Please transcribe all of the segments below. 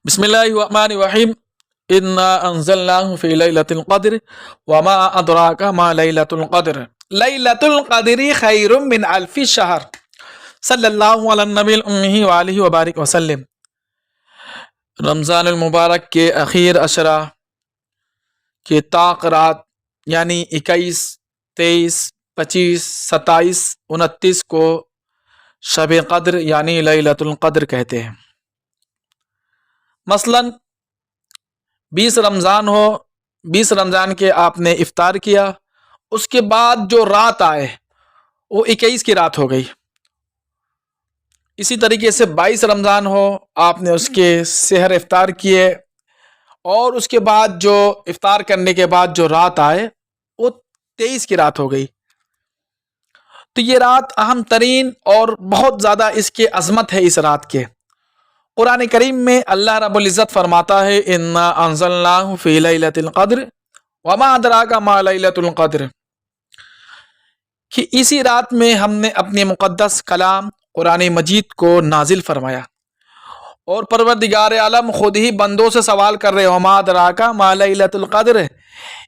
بسم اللہ الرحمن الرحیم انا انزلناه فی لیلۃ القدر وما ادراک ما لیلۃ القدر لیلۃ القدر خیر من الف شہر صلی اللہ علی النبی الامی وآلہ وبارک وسلم۔ رمضان المبارک کے اخیر عشرہ کے طاق رات یعنی 21، 23، 25، 27، 29 کو شب قدر یعنی لیلۃ القدر کہتے ہیں۔ مثلاً 20 رمضان ہو، 20 رمضان کے آپ نے افطار کیا، اس کے بعد جو رات آئے وہ 21 کی رات ہو گئی۔ اسی طریقے سے 22 رمضان ہو، آپ نے اس کے سحر افطار کیے اور اس کے بعد جو افطار کرنے کے بعد جو رات آئے وہ 23 کی رات ہو گئی۔ تو یہ رات اہم ترین اور بہت زیادہ اس کے عظمت ہے اس رات کے۔ قرآن کریم میں اللہ رب العزت فرماتا ہے انا انزلناہ فی لیلۃ القدر وما ادراک ما لیلۃ القدر، کہ اسی رات میں ہم نے اپنے مقدس کلام قرآن مجید کو نازل فرمایا، اور پروردگار عالم خود ہی بندوں سے سوال کر رہے وما ادراک ما لیلۃ القدر،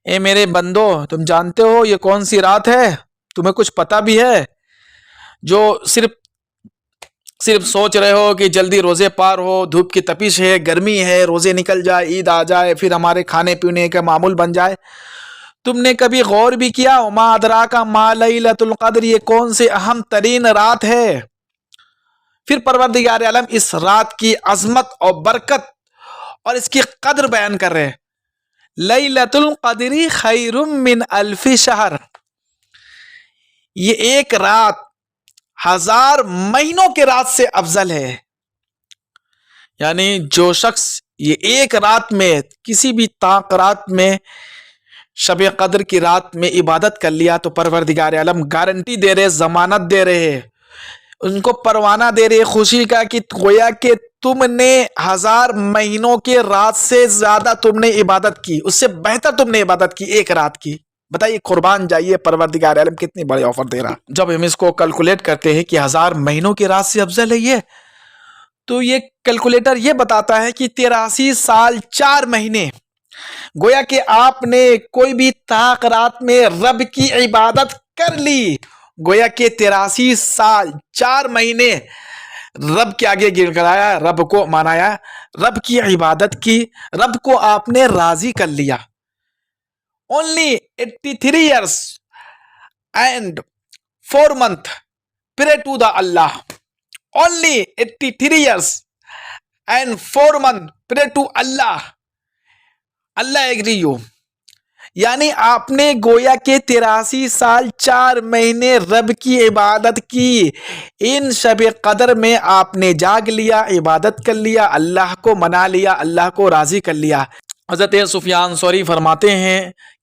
اے میرے بندو تم جانتے ہو یہ کون سی رات ہے؟ تمہیں کچھ پتہ بھی ہے؟ جو صرف سوچ رہے ہو کہ جلدی روزے پار ہو، دھوپ کی تپش ہے، گرمی ہے، روزے نکل جائے، عید آ جائے، پھر ہمارے کھانے پینے کا معمول بن جائے، تم نے کبھی غور بھی کیا وما ادراک ما لیلۃ القدر یہ کون سے اہم ترین رات ہے؟ پھر پروردگار عالم اس رات کی عظمت اور برکت اور اس کی قدر بیان کر رہے ہیں۔ لیلۃ القدر خیر من الف شہر، یہ ایک رات 1000 مہینوں کے رات سے افضل ہے۔ یعنی جو شخص یہ ایک رات میں کسی بھی طاق رات میں شب قدر کی رات میں عبادت کر لیا تو پروردگار عالم گارنٹی دے رہے، ضمانت دے رہے، ان کو پروانہ دے رہے خوشی کا کہ گویا کہ تم نے 1000 مہینوں کے رات سے زیادہ تم نے عبادت کی، اس سے بہتر تم نے عبادت کی ایک رات کی۔ بتائیے قربان جائیے پروردگار عالم کتنی بڑے آفر دے رہا۔ جب ہم اس کو کیلکولیٹ کرتے ہیں کہ 1000 مہینوں کی رات سے افضل ہے یہ، تو یہ کیلکولیٹر یہ بتاتا ہے کہ 83 سال 4 مہینے، گویا کہ آپ نے کوئی بھی طاق رات میں رب کی عبادت کر لی، گویا کہ 83 سال 4 مہینے رب کے آگے گر کرایا، رب کو منایا، رب کی عبادت کی، رب کو آپ نے راضی کر لیا۔ Only 83 years and 4 months pray to the Allah. Only 83 years and 4 months pray to Allah. Allah agree you. یعنی آپ نے گویا کہ 83 سال 4 مہینے رب کی عبادت کی، ان شب قدر میں آپ نے جاگ لیا، عبادت کر لیا، اللہ کو منا لیا، اللہ کو راضی کر لیا۔ حضرت سفیان ثوری فرماتے ہیں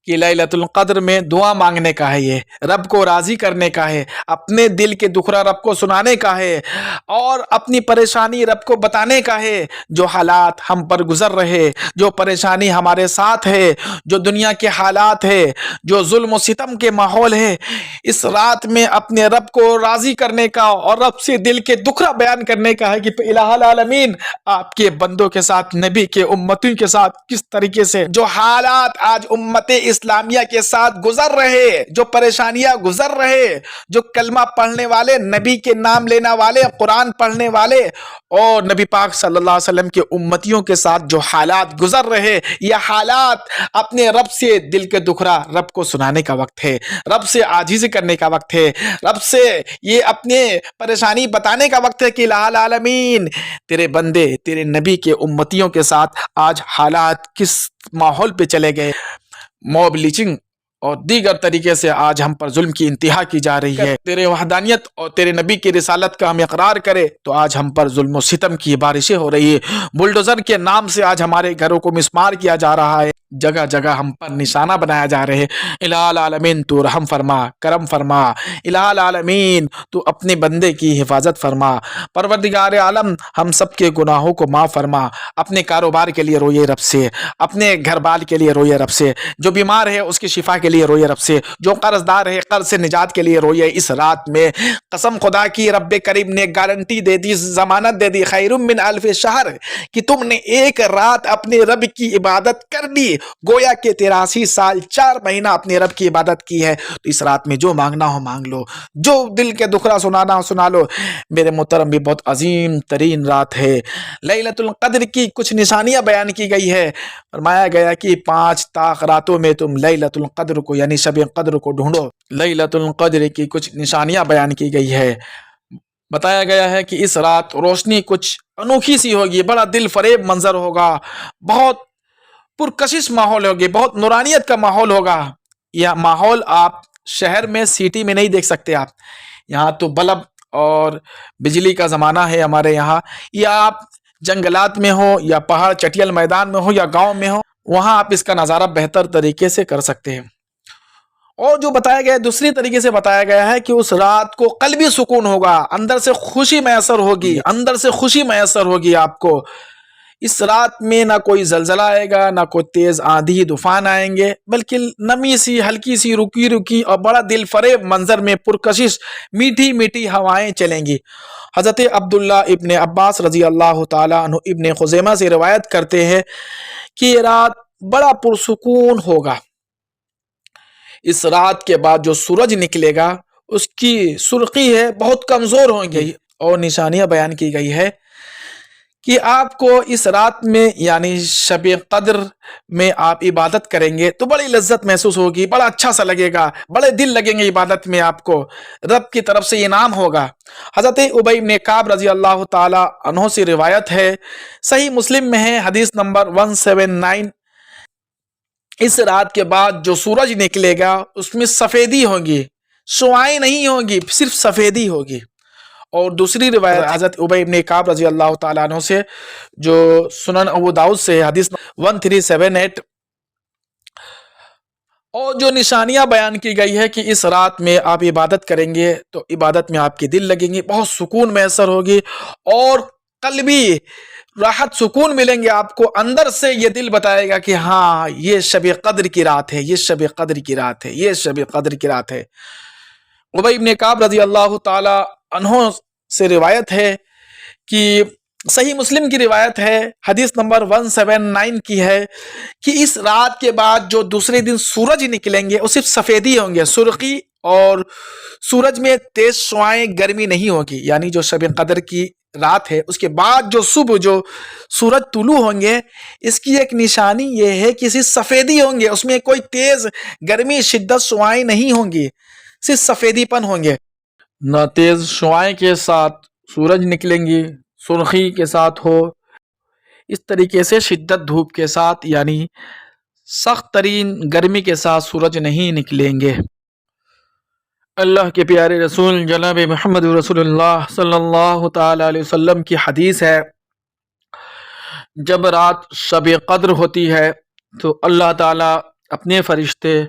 کہ لیلۃ القدر میں دعا مانگنے کا ہے، یہ رب کو راضی کرنے کا ہے، اپنے دل کے دکھرا رب کو سنانے کا ہے، اور اپنی پریشانی رب کو بتانے کا ہے۔ جو حالات ہم پر گزر رہے، جو پریشانی ہمارے ساتھ ہے، جو دنیا کے حالات ہے، جو ظلم و ستم کے ماحول ہے، اس رات میں اپنے رب کو راضی کرنے کا اور رب سے دل کے دکھرا بیان کرنے کا ہے کہ الہ العالمین آپ کے بندوں کے ساتھ، نبی کے امتیوں کے ساتھ کس طریقے سے جو حالات آج امت اسلامیہ کے ساتھ گزر رہے، جو پریشانیاں گزر رہے، جو کلمہ پڑھنے والے، نبی کے نام لینا والے، قرآن پڑھنے والے اور نبی پاک صلی اللہ علیہ وسلم کے امتیوں کے ساتھ جو حالات گزر رہے، یہ حالات اپنے رب سے دل کے دکھرا رب کو سنانے کا وقت ہے، رب سے عاجزی کرنے کا وقت ہے، رب سے یہ اپنے پریشانی بتانے کا وقت ہے کہ الہ العالمین تیرے بندے، تیرے نبی کے امتیوں کے ساتھ آج حالات کس ماحول پہ چلے گئے۔ موب لیچنگ اور دیگر طریقے سے آج ہم پر ظلم کی انتہا کی جا رہی ہے۔ تیرے وحدانیت اور تیرے نبی کی رسالت کا ہم اقرار کرے تو آج ہم پر ظلم و ستم کی بارشیں ہو رہی ہے، بلڈوزر کے نام سے آج ہمارے گھروں کو مسمار کیا جا رہا ہے۔ جگہ جگہ ہم پر نشانہ بنایا جا رہے ہیں۔ الہ العالمین تو رحم فرما، کرم فرما، الہ العالمین تو اپنے بندے کی حفاظت فرما، پروردگار عالم ہم سب کے گناہوں کو معاف فرما، اپنے کاروبار کے لیے روئے رب سے، اپنے گھر بار کے لیے روئے رب سے، جو بیمار ہے اس کی شفا کے لیے روئے رب سے، جو قرض دار ہے قرض سے نجات کے لیے روئے۔ اس رات میں قسم خدا کی رب کریم نے گارنٹی دے دی، ضمانت دے دی، خیر من الف شہر، کہ تم نے ایک رات اپنے رب کی عبادت کر دی، گویا کہ 83 سال 4 مہینہ اپنے رب کی عبادت کی ہے۔ تو اس رات میں جو مانگنا ہو مانگ لو، جو دل کے دکھڑا سنانا ہو سنا لو۔ میرے محترم بھی بہت عظیم ترین رات ہے۔ لیلۃ القدر کی کچھ نشانیاں بیان کی گئی ہے، فرمایا گیا کہ 5 طاق راتوں میں تم لیلۃ القدر کو یعنی شب قدر کو ڈھونڈو۔ لیلۃ القدر کی کچھ نشانیاں بیان کی گئی ہے، بتایا گیا ہے کہ اس رات روشنی کچھ انوکھی سی ہوگی، بڑا دل فریب منظر ہوگا، بہت پرکشش ماحول ہوگی، بہت نورانیت کا ماحول ہوگا۔ یہ ماحول آپ شہر میں سٹی میں نہیں دیکھ سکتے، آپ یہاں تو بلب اور بجلی کا زمانہ ہے ہمارے یہاں، یا آپ جنگلات میں ہو یا پہاڑ چٹیل میدان میں ہو یا گاؤں میں ہو، وہاں آپ اس کا نظارہ بہتر طریقے سے کر سکتے ہیں۔ اور جو بتایا گیا ہے دوسری طریقے سے بتایا گیا ہے کہ اس رات کو قلبی سکون ہوگا، اندر سے خوشی میسر ہوگی، اندر سے خوشی میسر ہوگی آپ کو۔ اس رات میں نہ کوئی زلزلہ آئے گا، نہ کوئی تیز آندھی طوفان آئیں گے، بلکہ نمی سی ہلکی سی رکی رکی اور بڑا دل فریب منظر میں پرکشش میٹھی میٹھی ہوائیں چلیں گی۔ حضرت عبداللہ ابن عباس رضی اللہ تعالیٰ عنہ ابن خزیمہ سے روایت کرتے ہیں کہ یہ رات بڑا پرسکون ہوگا۔ اس رات کے بعد جو سورج نکلے گا اس کی سرخی ہے بہت کمزور ہوں گی، اور نشانیاں بیان کی گئی ہے کہ آپ کو اس رات میں یعنی شب قدر میں آپ عبادت کریں گے تو بڑی لذت محسوس ہوگی، بڑا اچھا سا لگے گا، بڑے دل لگیں گے عبادت میں، آپ کو رب کی طرف سے انعام ہوگا۔ حضرت ابی بن کعب رضی اللہ تعالی عنہ سے روایت ہے، صحیح مسلم میں ہے، حدیث نمبر 179، اس رات کے بعد جو سورج نکلے گا اس میں سفیدی ہوگی، شعاعیں نہیں ہوگی، صرف سفیدی ہوگی۔ اور دوسری روایت حضرت ابی بن کعب رضی اللہ تعالیٰ عنہ سے جو سنن ابو داؤد سے حدیث 1378، اور جو نشانیاں بیان کی گئی ہے کہ اس رات میں آپ عبادت کریں گے تو عبادت میں آپ کی دل لگیں گے، بہت سکون میسر ہوگی، اور قلبی راحت سکون ملیں گے آپ کو، اندر سے یہ دل بتائے گا کہ ہاں یہ شب قدر کی رات ہے، یہ شب قدر کی رات ہے، یہ شب قدر کی رات ہے۔ ابی بن کعب رضی اللہ تعالی عنہ سے روایت ہے کہ صحیح مسلم کی روایت ہے، حدیث نمبر 179 کی ہے کہ اس رات کے بعد جو دوسرے دن سورج نکلیں گے وہ صرف سفیدی ہوں گے، سرخی، اور سورج میں تیز شعاعیں، گرمی نہیں ہوگی، یعنی جو شب قدر کی رات ہے اس کے بعد جو صبح جو سورج طلوع ہوں گے اس کی ایک نشانی یہ ہے کہ صرف سفیدی ہوں گے، اس میں کوئی تیز گرمی شدت شعاعیں نہیں ہوں گی، صرف سفیدی پن ہوں گے، نہ تیز شعاعیں کے ساتھ سورج نکلیں گی، سرخی کے ساتھ ہو، اس طریقے سے شدت دھوپ کے ساتھ یعنی سخت ترین گرمی کے ساتھ سورج نہیں نکلیں گے۔ اللہ کے پیارے رسول جناب محمد رسول اللہ صلی اللہ تعالی علیہ وسلم کی حدیث ہے، جب رات شب قدر ہوتی ہے تو اللہ تعالی اپنے فرشتے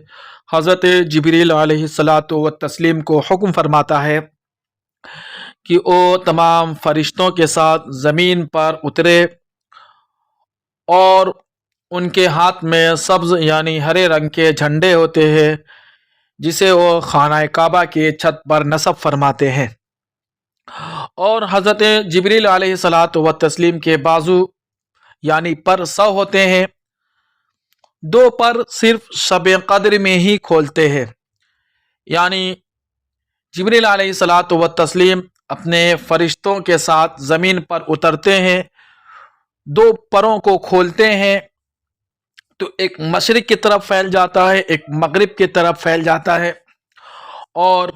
حضرت جبریل علیہ الصلاۃ والتسلیم کو حکم فرماتا ہے کہ وہ تمام فرشتوں کے ساتھ زمین پر اترے، اور ان کے ہاتھ میں سبز یعنی ہرے رنگ کے جھنڈے ہوتے ہیں جسے وہ خانہ کعبہ کے چھت پر نصب فرماتے ہیں، اور حضرت جبریل علیہ الصلاۃ والتسلیم کے بازو یعنی پر 100 ہوتے ہیں، 2 پر صرف شب قدر میں ہی کھولتے ہیں، یعنی جبریل علیہ الصلاۃ والتسلیم اپنے فرشتوں کے ساتھ زمین پر اترتے ہیں، 2 پروں کو کھولتے ہیں تو ایک مشرق کی طرف پھیل جاتا ہے، ایک مغرب کی طرف پھیل جاتا ہے، اور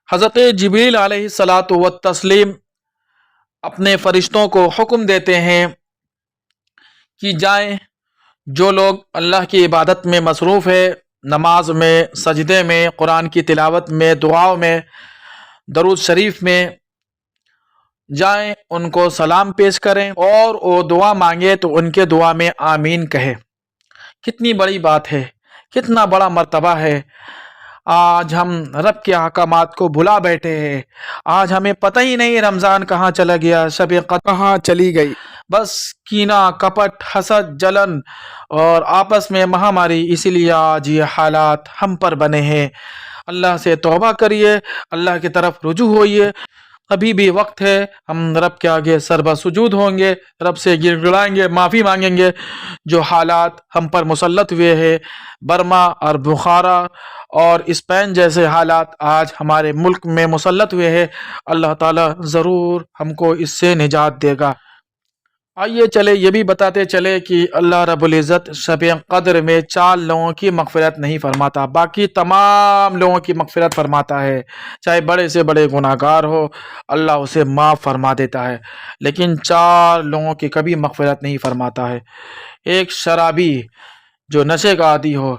حضرت جبریل علیہ الصلاۃ والتسلیم اپنے فرشتوں کو حکم دیتے ہیں کہ جائیں، جو لوگ اللہ کی عبادت میں مصروف ہے، نماز میں، سجدے میں، قرآن کی تلاوت میں، دعاؤں میں، درود شریف میں، جائیں ان کو سلام پیش کریں، اور وہ دعا مانگے تو ان کے دعا میں آمین کہے، کتنی بڑی بات ہے، کتنا بڑا مرتبہ ہے۔ آج ہم رب کے احکامات کو بھلا بیٹھے ہیں۔ آج ہمیں پتہ ہی نہیں رمضان کہاں چلا گیا، شب قدر کہاں چلی گئی۔ بس کینہ، کپٹ، حسد، جلن اور آپس میں مہاماری، اسی لیے آج یہ حالات ہم پر بنے ہیں۔ اللہ سے توبہ کریے، اللہ کی طرف رجوع ہوئیے۔ ابھی بھی وقت ہے، ہم رب کے آگے سربہ سجود ہوں گے، رب سے گر گڑائیں گے، معافی مانگیں گے۔ جو حالات ہم پر مسلط ہوئے ہیں، برما اور بخارا اور اسپین جیسے حالات آج ہمارے ملک میں مسلط ہوئے ہیں، اللہ تعالیٰ ضرور ہم کو اس سے نجات دے گا۔ آئیے چلے یہ بھی بتاتے چلے کہ اللہ رب العزت شب قدر میں 4 لوگوں کی مغفرت نہیں فرماتا، باقی تمام لوگوں کی مغفرت فرماتا ہے۔ چاہے بڑے سے بڑے گناہ گار ہو، اللہ اسے معاف فرما دیتا ہے، لیکن 4 لوگوں کی کبھی مغفرت نہیں فرماتا ہے۔ ایک شرابی جو نشے کا عادی ہو،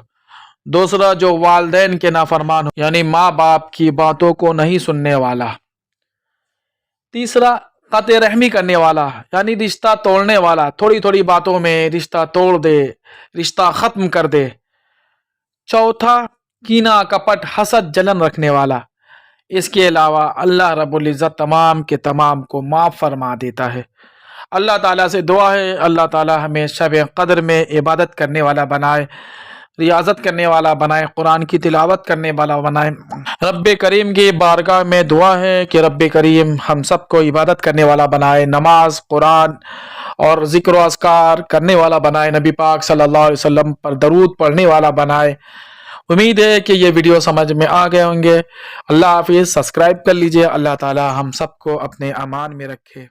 دوسرا جو والدین کے نافرمان ہو، یعنی ماں باپ کی باتوں کو نہیں سننے والا، تیسرا قطع رحمی کرنے والا یعنی رشتہ توڑنے والا، تھوڑی تھوڑی باتوں میں رشتہ توڑ دے، رشتہ ختم کر دے، چوتھا کینہ، کپٹ، حسد، جلن رکھنے والا۔ اس کے علاوہ اللہ رب العزت تمام کے تمام کو معاف فرما دیتا ہے۔ اللہ تعالیٰ سے دعا ہے، اللہ تعالیٰ ہمیں شب قدر میں عبادت کرنے والا بنائے، ریاضت کرنے والا بنائے، قرآن کی تلاوت کرنے والا بنائے۔ رب کریم کی بارگاہ میں دعا ہے کہ رب کریم ہم سب کو عبادت کرنے والا بنائے، نماز، قرآن اور ذکر و اذکار کرنے والا بنائے، نبی پاک صلی اللہ علیہ وسلم پر درود پڑھنے والا بنائے۔ امید ہے کہ یہ ویڈیو سمجھ میں آ گئے ہوں گے۔ اللہ حافظ، سبسکرائب کر لیجئے۔ اللہ تعالی ہم سب کو اپنے امان میں رکھے۔